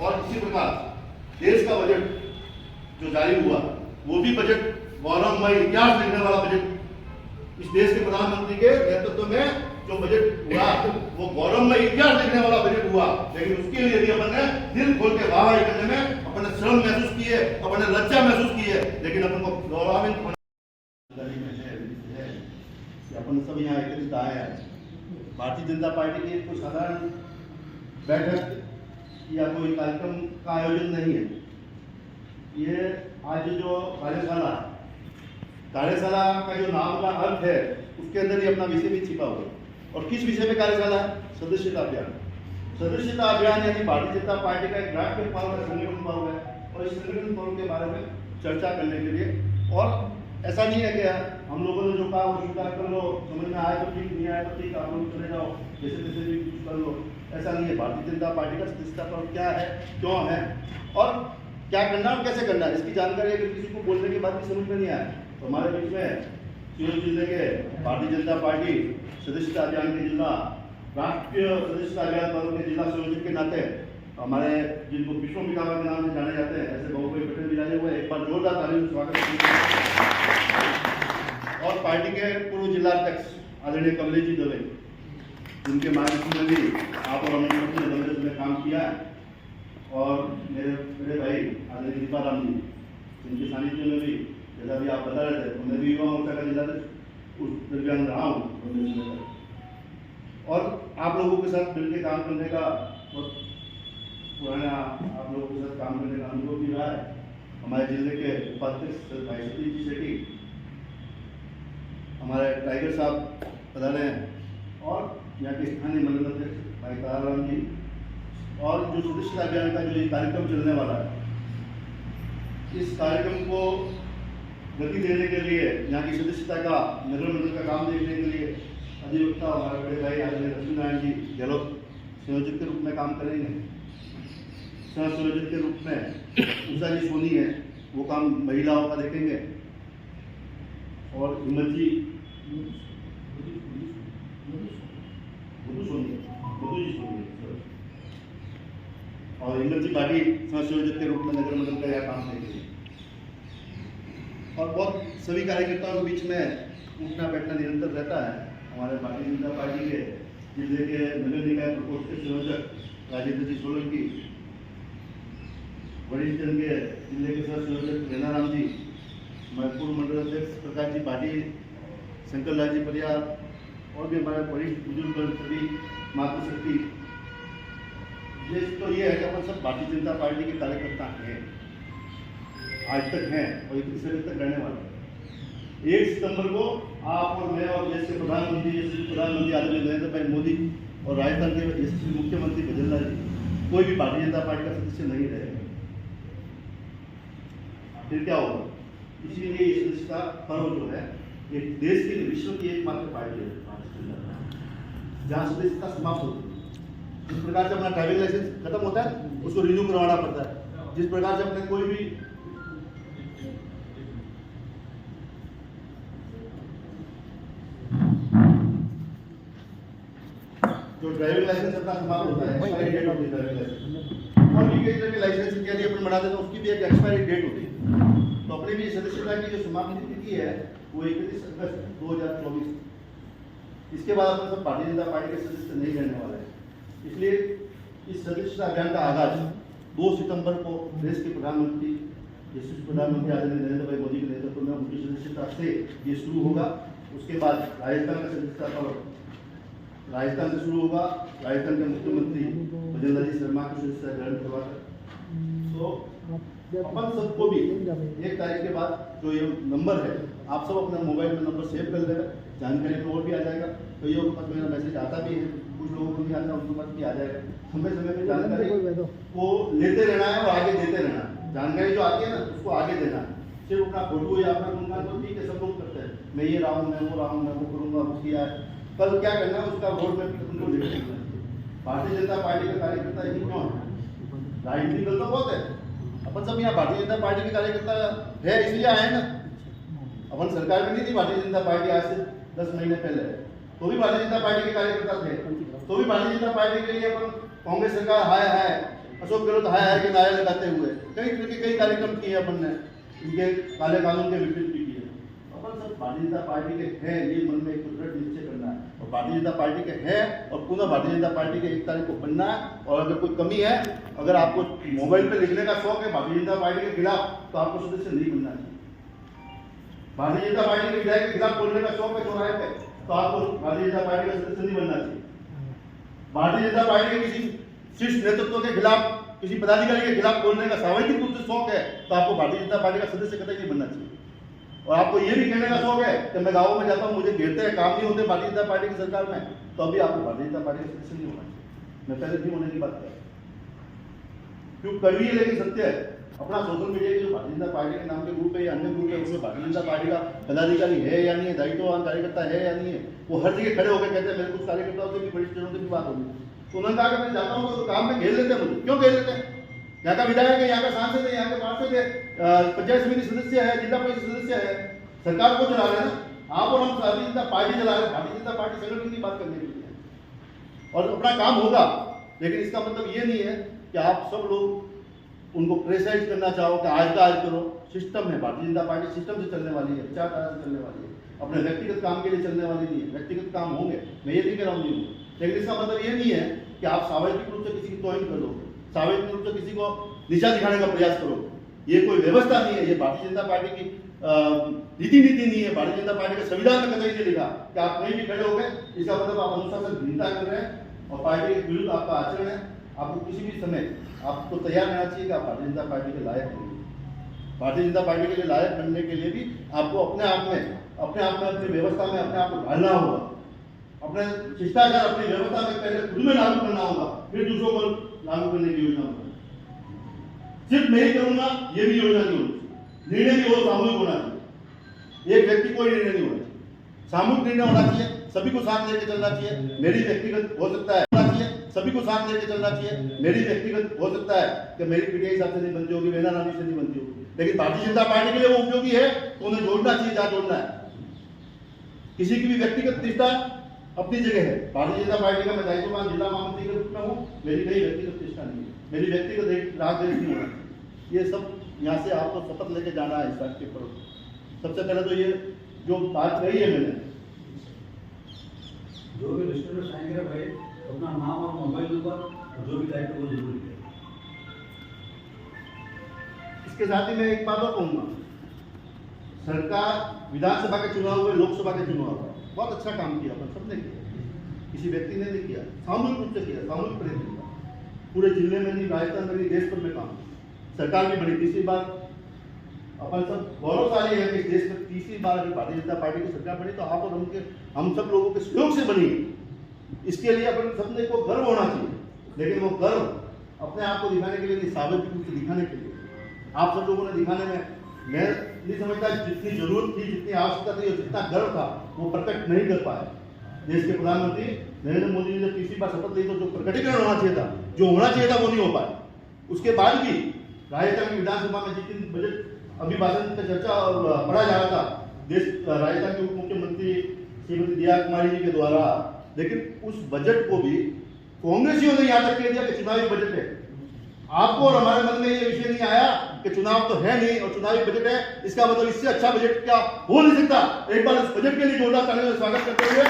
और इसी प्रकार देश का बजट जो जारी हुआ वो भी बजट गौरवमय इतिहास लिखने वाला बजट, इस देश के प्रधानमंत्री के नेतृत्व में जो बजट हुआ वो गौरवमय इतिहास लिखने वाला बजट हुआ। लेकिन उसके लिए भी अपन ने दिल खोल के वाह करने में अपन ने शर्म महसूस की है, अपन ने लज्जा महसूस की है, लेकिन अपन को गौरवान्वित अपन सब यहाँ एकत्रित आए हैं। भारतीय जनता पार्टी की कोई साधारण बैठक या कोई कार्यक्रम का आयोजन नहीं है। ये आज जो कार्यशाला का जो नाम का अर्थ है उसके अंदर ही अपना विषय भी छिपा हुआ है। और किस विषय में कार्यशाला है? सदस्यता अभियान। सदस्यता अभियान यानी भारतीय जनता पार्टी का एक राष्ट्रीय पर्व है, संगठन पर्व है, और इस संगठन पर्व के बारे में चर्चा करने के लिए। और ऐसा नहीं है कि हम लोगों ने जो कहा वो स्वीकार कर लो, समझ में आए तो ठीक, नहीं आए तो ठीक, आप लोग चले जाओ, जैसे तैसे भी कुछ कर लो, ऐसा नहीं है। भारतीय जनता पार्टी का सदस्यता पर्व क्या है, क्यों है और क्या करना और कैसे करना है, इसकी जानकारी अगर किसी को बोलने के बाद भी समझ में नहीं आए तो हमारे बीच में सीहोर जिले के भारतीय जनता पार्टी सदस्यता अभियान के जिला राष्ट्रीय सदस्यता अभियान पर्व के जिला संयोजक के नाते हमारे जिनको विश्व पितामह के नाम से जाने जाते हैं ऐसे बहु भाई पटेल भी जाने हुए, एक बार जोरदार तालियों से स्वागत है। और पार्टी के पूर्व जिला अध्यक्ष आदरणीय कमलेश जी दवे, जिनके माध्यम में भी आप और हमने में काम किया है, और मेरे भाई आदरणीय दीपाराम जी, जिनके सानिध्य में भी जैसा भी आप बता रहे थे तो मैं भी युवा मोर्चा का जिला उस दरमियान रहा हूँ। और आप लोगों के साथ मिलकर काम करने का बहुत पुराना आप लोगों के साथ काम करने का अनुभव भी रहा है। हमारे जिले के उपाध्यक्ष भाई सतीश जी सेठी, हमारे टाइगर साहब प्रधान हैं, और यहाँ के स्थानीय मंडल अध्यक्ष भाई ताराराम जी, और जो सदस्यता अभियान का जो ये कार्यक्रम चलने वाला है, इस कार्यक्रम को गति देने के लिए, यहाँ की सदस्यता का नगर मंडल का काम देखने के लिए अधिवक्ता हमारे बड़े भाई आदरणीय लक्ष्मी नारायण जी गहलोत संयोजक के रूप में काम करेंगे। सह संयोजक के रूप में उषा जी सोनी है, वो काम महिलाओं का देखेंगे। और हिम्मत जी और हिम्मत जी पार्टी सह संयोजक के रूप में नगर मंडल का यह काम देखेंगे। और बहुत सभी कार्यकर्ताओं के बीच में उठना बैठना निरंतर रहता है। हमारे भारतीय जनता पार्टी के जिले के नगर निकाय प्रकोष्ठ के संयोजक राजेंद्र जी सोलंकी, वरिष्ठजन के जिले के सह संयोजक रेनाराम जी, हमारे पूर्व मंडल अध्यक्ष प्रकाश जी पाटिल, शंकर लाल जी परियार, और भी हमारे वरिष्ठ बुजुर्ग सभी मातृशक्ति। तो ये है कि अपन सब भारतीय जनता पार्टी के कार्यकर्ता हैं, आज तक हैं और इतनी समय तक रहने वाले हैं। 1 सितंबर को आप और मैं और देश के प्रधानमंत्री आदरणीय नरेंद्र भाई मोदी और राजस्थान के यशस्वी मुख्यमंत्री भजनलाल जी, कोई भी भारतीय जनता पार्टी का सदस्य नहीं रहेगा। फिर क्या होगा? इसीलिए ये सदस्यता पर्व जो है एक देश की विश्व की एकमात्र पार्टी है जहाँ सदस्यता समाप्त होती है। जिस प्रकार से अपना ड्राइविंग लाइसेंस खत्म होता है उसको रिन्यू करवाना पड़ता है, जिस प्रकार से अपने कोई भी जो ड्राइविंग लाइसेंस अपना समाप्त होता है, expiry date of driving licence, और भी कई तरह के लाइसेंस इत्यादि अपन बनाते हैं तो उसकी भी एक एक्सपायरी डेट होती है। तो अपनी भी सदस्यता की जो समाप्ति तिथि है वो 31 अगस्त 2024। इसके बाद अपन सब भारतीय जनता पार्टी के सदस्य नहीं रहने वाले हैं। इसलिए इस सदस्यता अभियान का आगाज 2 सितंबर को देश के प्रधानमंत्री यशस्वी प्रधानमंत्री आदरणीय नरेंद्र भाई मोदी के नेतृत्व में उनकी सदस्यता से ये शुरू होगा। उसके बाद राजस्थान का सदस्यता पर्व राजस्थान से शुरू होगा। राजस्थान के मुख्यमंत्री भजनलाल जी शर्मा की सदस्यता ग्रहण करवाकर तो अपन सबको भी 1 तारीख के बाद जो ये नंबर है आप सब अपना मोबाइल में नंबर सेव कर लेगा, जानकारी तो और भी आ जाएगा। तो ये पास मेरा मैसेज आता भी है, कुछ लोगों को नहीं आता, उनके पास भी आ जाएगा। समय समय में जानकारी को लेते रहना है और आगे देते रहना है। जानकारी जो आती है ना उसको आगे देना है। सिर्फ अपना फोटो या अपना गुणगान तो ठीक है, सब लोग करते हैं, मैं ये रहा हूँ, मैं वो रहा हूँ, मैं वो करूँगा, वो किया है। कल क्या करना है उसका रोड मैप उनको देखना है। भारतीय जनता पार्टी का कार्यकर्ता ही क्यों है? राजनीतिक दल तो बहुत है, अपन सब यहाँ भारतीय जनता पार्टी के कार्यकर्ता है इसलिए आए ना। अपन सरकार में नहीं थी भारतीय जनता पार्टी आज से 10 महीने पहले, तो भी भारतीय जनता पार्टी के कार्यकर्ता थे, तो भी भारतीय जनता पार्टी के लिए अपन कांग्रेस सरकार हाय हाय अशोक गहलोत हाय के नारे लगाते हुए कई तरह के कई कार्यक्रम किए अपन ने, इनके काले कानून के विपरीत भी किए। अपन सब भारतीय जनता पार्टी के हैं, ये मन में एक दृढ़ निश्चय करना है और भारतीय जनता पार्टी के हैं और पुनः भारतीय जनता पार्टी के 1 तारीख को बनना है। और अगर कोई कमी है, अगर आपको मोबाइल पे लिखने का शौक है भारतीय जनता पार्टी के खिलाफ, तो आपको सदस्य नहीं बनना चाहिए। भारतीय जनता पार्टी के विधायक के खिलाफ बोलने का शौक है चौराहे पे, तो आपको भारतीय जनता पार्टी का सदस्य नहीं बनना चाहिए। भारतीय जनता पार्टी के किसी शीर्ष नेतृत्व के खिलाफ, किसी पदाधिकारी के खिलाफ बोलने का सार्वजनिक रूप से शौक है, तो आपको भारतीय जनता पार्टी का सदस्य कतई नहीं बनना चाहिए। और आपको ये भी कहने का शौक है कि मैं गाँव में जाता हूँ, मुझे घेरते हैं, काम नहीं होते भारतीय जनता पार्टी की सरकार में, तो अभी आपको भारतीय जनता पार्टी का सदस्य नहीं होना चाहिए। मैं पहले नहीं होने की बात कर, क्यों कड़वी है लेकिन सत्य है। अपना सोशल मीडिया के जो भारतीय जनता पार्टी के नाम के ग्रुप है या अन्य ग्रुप है, उसमें भारतीय जनता पार्टी का पदाधिकारी है या नहीं है, दायित्ववान कार्यकर्ता है या नहीं है, वो हर जगह खड़े होकर कहते हैं मेरे कुछ कार्यकर्ताओं से भी, वरिष्ठ जनों से भी बात होगी, तो उन्होंने कहा कि मैं जाता हूँ तो काम में घेर लेते हैं मुझे। क्यों घेर लेते हैं? यहाँ का विधायक है, यहाँ का सांसद है, यहाँ के पार्षद है, पंचायत समिति सदस्य है, जिला परिषद सदस्य है, सरकार को चला रहे हैं ना आप, और हम भारतीय जनता पार्टी चला रहे हैं। भारतीय जनता पार्टी संगठन की बात करने के लिए और अपना काम होगा, लेकिन इसका मतलब ये नहीं है कि आप सब लोग उनको प्रेसाइज करना चाहो कि आज का आज करो। सिस्टम है, भारतीय जनता पार्टी सिस्टम से चलने वाली है, विचारधारा से चलने वाली है, अपने व्यक्तिगत काम के लिए चलने वाली नहीं है। व्यक्तिगत काम होंगे, मैं ये नहीं कह रहा हूँ नहीं होंगे, लेकिन इसका मतलब ये नहीं है कि आप सार्वजनिक रूप से किसी की तौहीन कर लो, सार्वजनिक रूप से किसी को नीचा दिखाने का प्रयास करो। ये कोई व्यवस्था नहीं है, ये भारतीय जनता पार्टी की रीति नीति नहीं है। भारतीय जनता पार्टी के संविधान में कतई नहीं लिखा कि आप कहीं भी खड़े हो गए, इसका मतलब आप अनुशासनहीनता कर रहे हैं और पार्टी के विरुद्ध आपका आचरण है। आपको किसी भी समय आपको तैयार रहना चाहिए कि आप भारतीय जनता पार्टी के लायक हैं। भारतीय जनता पार्टी के लिए लायक बनने के लिए भी आपको अपने आप में अपनी व्यवस्था में अपने आप को ढालना होगा, अपने शिष्टाचार अपनी व्यवस्था में पहले खुद में लागू करना होगा, फिर दूसरों को लागू करने की योजना होगी। सिर्फ मैं ही करूंगा ये भी योजना नहीं होगी, निर्णय भी वो सामूहिक होना चाहिए। एक व्यक्ति कोई निर्णय नहीं होना चाहिए, सामूहिक निर्णय होना चाहिए, सभी को साथ लेके चलना चाहिए। मेरी व्यक्तिगत हो सकता है, सभी को साथ लेके चलना चाहिए। मेरी व्यक्तिगत हो सकता है कि मेरी पीढ़ी हिसाब से नहीं बनती होगी, मेरा नाम से नहीं बनती होगी, लेकिन भारतीय जनता पार्टी के लिए वो उपयोगी है तो उन्हें जोड़ना चाहिए जहाँ जोड़ना है। किसी की भी व्यक्तिगत निष्ठा अपनी जगह है। भारतीय जनता पार्टी का मैं दायित्ववान जिला महामंत्री के रूप में हूँ, मेरी कहीं व्यक्तिगत निष्ठा नहीं है, मेरी व्यक्तिगत राग देश नहीं होना। ये सब यहाँ से आपको शपथ लेके जाना है इस बात के ऊपर। सबसे पहले तो ये जो बात कही है मैंने, जो भी रजिस्टर में साइन करे भाई अपना नाम और मोबाइल नंबर और जो भी दायित्व वो जरूर है। इसके साथ ही मैं एक बात और कहूँगा, सरकार विधानसभा के चुनाव हुए, लोकसभा के चुनाव हुए, बहुत अच्छा काम किया, अपन सबने किया, किसी व्यक्ति ने नहीं किया, सामूहिक रूप से किया, सामूहिक प्रयत्न किया। पूरे जिले में नहीं, राजस्थान में नहीं, देश भर में काम, सरकार भी बनी। तीसरी बार अपन सब गौरवशाली है कि देश में तीसरी बार अगर भारतीय जनता पार्टी की सरकार बनी तो आप और हम सब लोगों के सहयोग से बनी। इसके लिए अपन सबने को गर्व होना चाहिए, लेकिन वो गर्व अपने आप को दिखाने के लिए नहीं, सार्वजनिक रूप से दिखाने के लिए। आप सब लोगों ने दिखाने में, मैं नहीं समझता जितनी जरूरत थी, जितनी आवश्यकता थी और जितना गर्व था वो प्रकट नहीं कर पाए। देश के प्रधानमंत्री नरेंद्र मोदी ने जब तीसरी बार शपथ ली तो जो प्रकटीकरण होना चाहिए था, जो होना चाहिए था, वो नहीं हो पाया। उसके बाद भी राजस्थान की विधानसभा में जिस दिन बजट अभी भाषण पर चर्चा पढ़ा जा रहा था, देश राजस्थान के उप मुख्यमंत्री श्रीमती दिया कुमारी जी के द्वारा, लेकिन उस बजट को भी कांग्रेसियों ने यहाँ तक कह दिया कि चुनावी बजट है। आपको और हमारे मन में ये विषय नहीं आया कि चुनाव तो है नहीं और चुनावी बजट है, इसका मतलब इससे अच्छा बजट क्या हो नहीं सकता। एक बार इस बजट के लिए जोरदार तालियों से स्वागत करते हुए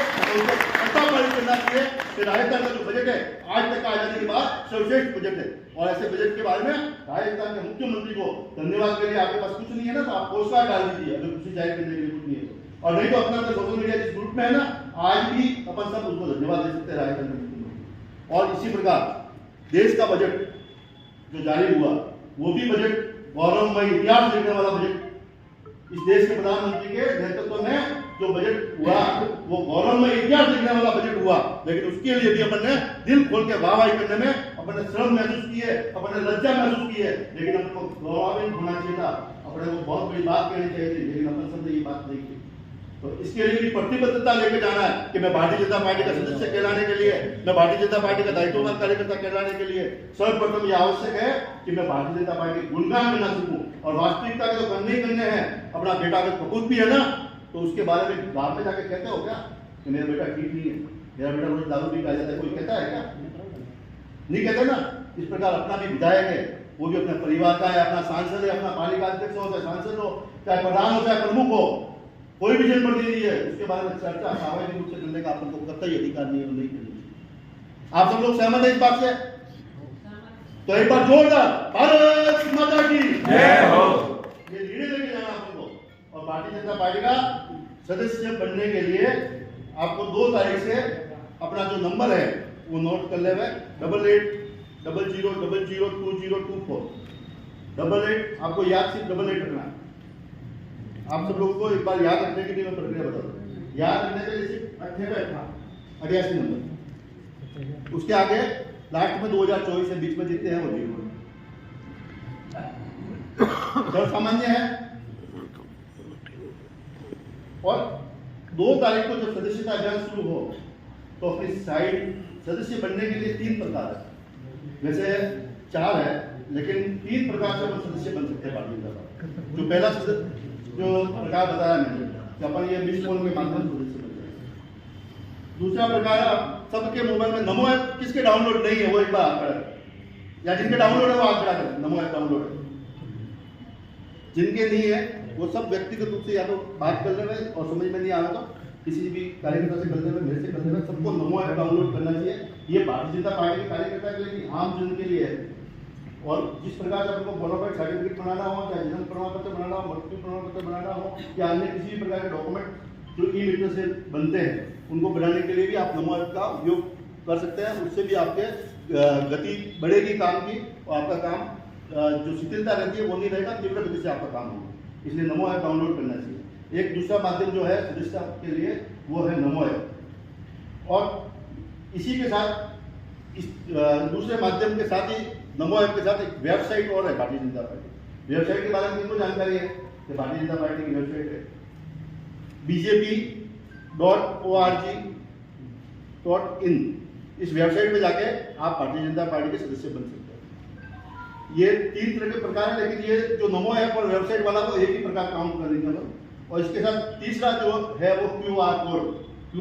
करना चाहिए कि राजस्थान का जो बजट है आज तक का आजादी के बाद सर्वश्रेष्ठ बजट है। और ऐसे बजट के बारे में राजस्थान के मुख्यमंत्री को धन्यवाद के लिए आपके पास कुछ नहीं है ना, तो आप पोस्ट कार्ड डाल दीजिए अगर कुछ जाहिर करने के लिए कुछ नहीं है, और नहीं तो अपना सोशल मीडिया जिस ग्रुप में है ना, आज भी अपन सब उसको धन्यवाद दे सकते हैं राजस्थान के मुख्यमंत्री। और इसी प्रकार देश का बजट जो जारी हुआ वो भी बजट गौरवमय इतिहास लिखने वाला बजट। इस देश के प्रधानमंत्री के नेतृत्व में जो बजट हुआ वो गौरवमय इतिहास लिखने वाला बजट हुआ, लेकिन उसके लिए भी अपन ने दिल खोल के वाहवाही करने में अपन ने श्रम महसूस की है, अपन ने लज्जा महसूस की है, लेकिन अपन को गौरवान्वित होना चाहिए था, अपने को बहुत बड़ी बात कहनी चाहिए थी, लेकिन अपन सबने ये बात नहीं की। तो इसके लिए भी प्रतिबद्धता लेकर जाना है कि मैं भारतीय जनता पार्टी का सदस्य कहलाने के लिए, मैं भारतीय जनता पार्टी का दायित्ववान कार्यकर्ता कहलाने के लिए सर्वप्रथम यह आवश्यक है कि मैं भारतीय जनता पार्टी के गुणगान करना सीखूं। और वास्तविकता के तो करने ही करने हैं। अपना बेटा अगर कपूत भी है ना, तो उसके बारे में बाद में जाके कहते हो क्या कि मेरा बेटा ठीक नहीं है, मेरा बेटा रोज दारू पी के आ जाता है, कोई कहता है क्या? नहीं कहते ना। इस प्रकार अपना भी विधायक है, वो भी अपने परिवार का है, अपना सांसद है, अपना पालिका अध्यक्ष हो, चाहे सांसद हो, चाहे प्रधान हो, चाहे प्रमुख हो, कोई भी जनप्रतिनिधि है, उसके बारे में चर्चा सार्वजनिक रूप से करने का अपन को कतई अधिकार नहीं है, नहीं करनी चाहिए। आप सब लोग सहमत है इस बात से? तो एक बार जोरदार भारत माता की जय हो। ये निर्णय लेके जाना अपन को। और भारतीय जनता पार्टी का सदस्य बनने के लिए आपको 2 तारीख से अपना जो नंबर है वो नोट कर ले, 8800002024 88 आपको याद सिर्फ 88 रखना है। आप सब लोगों को एक बार याद रखने के लिए मैं प्रक्रिया बता दूं। याद रखने के लिए सिर्फ 88 नंबर, उसके आगे लास्ट में 2024 से बीच में जितने हैं वो 0 है, सामान्य है। और 2 तारीख को जब सदस्यता अभियान शुरू हो तो अपनी साइड सदस्य बनने के लिए 3 प्रकार है, वैसे 4 है, लेकिन 3 प्रकार से अपन सदस्य बन सकते हैं भारतीय जनता पार्टी। जो पहला जो प्रकार बताया मैंने कि अपन ये मिस कॉल के माध्यम से सदस्य बन जाए। दूसरा प्रकार है, सबके मोबाइल में नमो ऐप किसके डाउनलोड नहीं है वो एक बार हाथ खड़ा करें, या जिनके डाउनलोड है वो हाथ खड़ा करें। नमो ऐप डाउनलोड है, जिनके नहीं है वो सब व्यक्तिगत रूप से या तो बात कर लेंगे और समझ में नहीं आ रहा तो किसी भी कार्यकर्ता से कर लेंगे, मेरे से कर लेंगे, सबको नमो ऐप डाउनलोड करना चाहिए। ये भारतीय जनता पार्टी के कार्यकर्ता के लिए, आम जन के लिए है। और जिस प्रकार से आपको बोनाफाइड सर्टिफिकेट बनाना हो, चाहे जन्म प्रमाण पत्र बनाना हो, मृत्यु प्रमाण पत्र बनाना हो, या अन्य किसी भी प्रकार के डॉक्यूमेंट जो ई-मित्र से बनते हैं उनको बनाने के लिए भी आप नमो ऐप का उपयोग कर सकते हैं। उससे भी आपके गति बढ़ेगी काम की, और आपका काम जो शिथिलता रहती है वो नहीं रहेगा, तीव्र गति से आपका काम होगा। इसलिए नमो ऐप डाउनलोड करना चाहिए। एक दूसरा माध्यम जो है सदस्यता के लिए वो है नमो ऐप। और इसी के साथ इस दूसरे माध्यम के साथ ही नमो ऐप के साथ एक वेबसाइट और है भारतीय जनता पार्टी। वेबसाइट के बारे में किनको जानकारी है कि भारतीय जनता पार्टी की वेबसाइट है bjp.org.in। इस वेबसाइट पे जाके आप भारतीय जनता पार्टी के सदस्य बन सकते हैं। ये 3 तरह के प्रकार है, लेकिन ये जो नमो ऐप और वेबसाइट वाला वो एक ही प्रकार काम कर देंगे। और इसके साथ तीसरा जो है वो QR कोड भी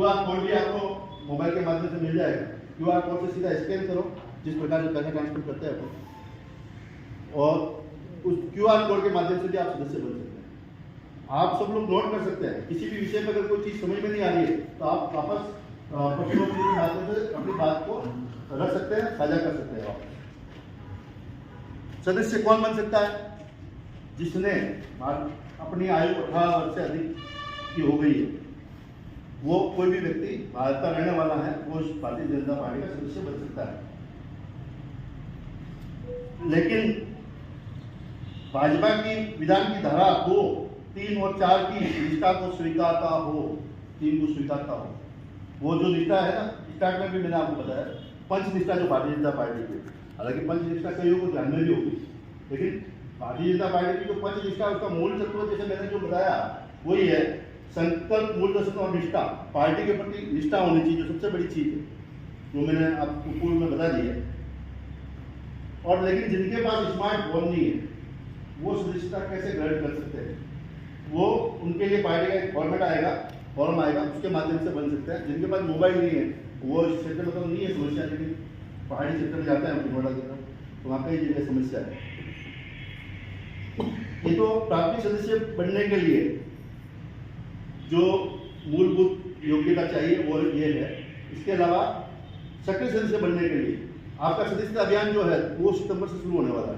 आपको मोबाइल के माध्यम से मिल जाएगा। QR कोड से सीधा स्कैन करो, जिस प्रकार से पैसा ट्रांसफर करते हैं अपन, और उस QR कोड के माध्यम से भी आप सदस्य बन सकते हैं। आप सब लोग नोट कर सकते हैं, किसी भी विषय में अगर कोई चीज समझ में नहीं आ रही है तो आप वापस प्रतिनिधि के माध्यम से अपनी बात को रख सकते हैं, साझा कर सकते हैं। आप सदस्य कौन बन सकता है? जिसने अपनी आयु 18 वर्ष से अधिक की हो गई है, वो कोई भी व्यक्ति भारत का रहने वाला है, वो भारतीय जनता पार्टी का सदस्य बन सकता है। लेकिन भाजपा की विधान की धारा 2, 3 और 4 की निष्ठा को स्वीकारता हो, 3 को स्वीकारता हो, वो जो निष्ठा है ना, स्टार्ट में भी मैंने आपको बताया पंच निष्ठा जो भारतीय जनता पार्टी की, हालांकि पंच निष्ठा कईयों को ध्यान में भी होगी, लेकिन भारतीय जनता पार्टी की जो पंच निष्ठा उसका मूल तत्व जैसे मैंने जो बताया वही है संकल्प, मूल दर्शन और निष्ठा। पार्टी के प्रति निष्ठा होनी चाहिए, जो सबसे बड़ी चीज है, जो मैंने आपको पूर्व में बता दी है। और लेकिन जिनके पास स्मार्टफोन नहीं है वो सदस्यता कैसे ग्रहण कर सकते हैं? वो उनके लिए पार्टी का एक फॉर्मेट आएगा, फॉर्म आएगा, उसके माध्यम से बन सकते हैं। जिनके पास मोबाइल नहीं है वो इस क्षेत्र में तो नहीं है समस्या, लेकिन पहाड़ी क्षेत्र में जाते हैं नोएडा की तरफ, तो वहाँ कई जगह समस्या है। ये तो प्राथमिक सदस्य बनने के लिए जो मूलभूत योग्यता चाहिए वो ये है। इसके अलावा सक्रिय सदस्य बनने के लिए आपका सदस्यता अभियान जो है वो सितंबर से शुरू होने वाला है।